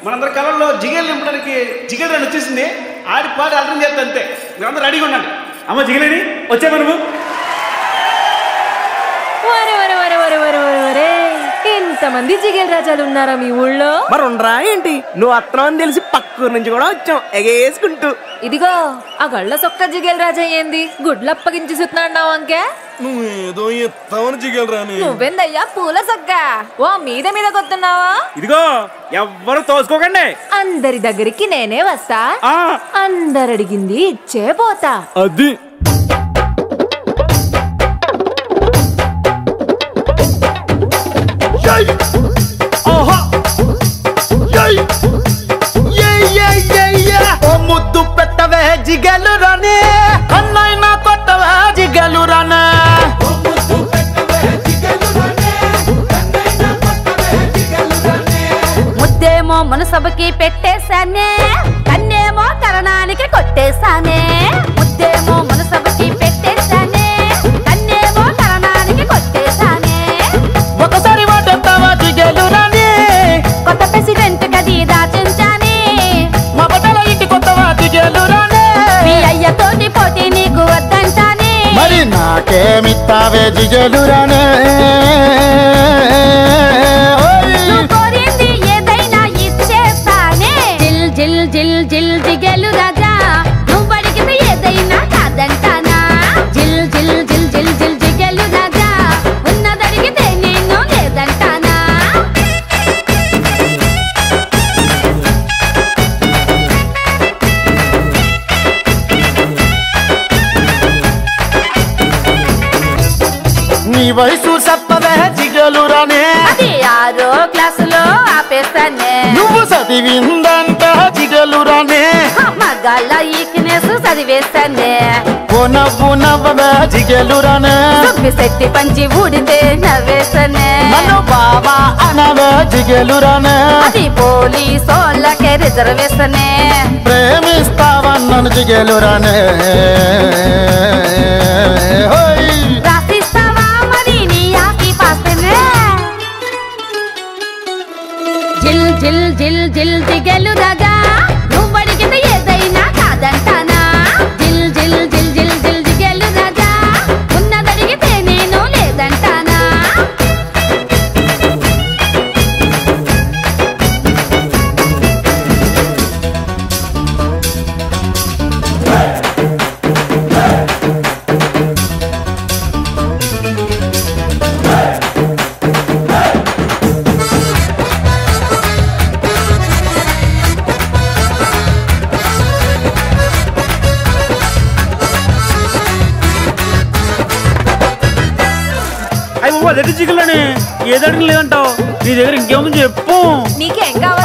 మనందరి కళల్లో జిగేలు నింపడానికి జిగేల్ రాణి వచ్చేసింది. ఆడి పాడి అర్థం చేస్తా అంతే. మీరందరూ రెడీగా ఉండండి. అమ్మ జిగలేని వచ్చే మనము. ఇంతమంది జిగేల్ రాజాలు ఉన్నారా మీ ఊళ్ళో? మరి ఉండరా ఏంటి? నువ్వు అత్తనం తెలిసి పక్కూరు నుంచి కూడా వచ్చాం ఎగేసుకుంటూ. ఇదిగో ఆ గళ్ళ సొక్క జిగేల్ రాజా ఏంది గుడ్లు అప్పగించి సుతున్నావు అంకే? నువ్వేదో ఎత్తావని జిగేల్ రాని. నువ్వెందయ్యా పూల సొక్క ఓ మీద మీద కొత్తున్నావా? ఇదిగో ఎవ్వరు తోసుకోకండి. అందరి దగ్గరికి నేనే వస్తా, అందరు అడిగింది ఇచ్చే పోతా. అది ముద్దు పెట్టవే జిగలు రానే, కన్నైనా కొట్టవే జిగలు రానే. ముద్దేమో మనసభకి పెట్టేశానే, కన్నేమో తరణానికి కొట్టేశానే. ముద్దేమో మనసభకి పెట్టేశానే, కన్నేమో తరణానికి కొట్టేశానే. ఒకసారి వాటెత్తావా జిగలు రానే, కొత్త ప్రెసిడెంట్ గది దాచించానే. మా బట్టల ఇంటి కొత్తవా జిగలు రానే. మీ అయ్యతోటి పోటీ నీకు వద్దంటానే. మరి నాకేమిత్తావే జిగలు రానే. కోరింది ఏదైనా ఇచ్చేస్తానే. జిల్ జిల్ జిల్ జిల్ జిగేలు రాజా, నువ్వు అడిగింది ఏదైనా కాదంటానా. జిల్ జిల్ జిల్ జిల్ జిల్ జిగేలు రాజా, ఉన్నదడిగితే నేను లేదంటానా. నీ వయసు చెప్పవే జిగలు రానే. అది 6వ క్లాసులో ఆపేస్తానే. నువ్వు చదివిందంట జిగలు రానే. మగాళ్ళ ఈక్నెస్ చదివేస్తానే. ఓ నవ్వు నవ్వవే జిగలు రానే. సుబ్బి శెట్టి పంచి ఊడితే నవ్వేస్తానే. నన్ను బాబా అనవే జిగలు రానే. అది పోలీసోళ్ళకే రిజర్వేషనే. ప్రేమిస్తావన్నను జిగలు రానే. రాసిస్తావా మరి నీ ఆకి పాస్తేనే. జిల్ జిల్ జిల్ జిల్ జిగేలు రాజా, నువ్వు అడిగింది ఏదైనా కాదంటానా. జిల్ జిల్ జిల్ జిల్ జిల్ జిగేలు రాజా, ఉన్నదడిగితే నేను లేదంటానా. అయ్యి అదే జిగలని ఏదడికి లేదంటావు. నీ దగ్గర ఇంకేముంది చెప్పు. నీకేం కావాలి?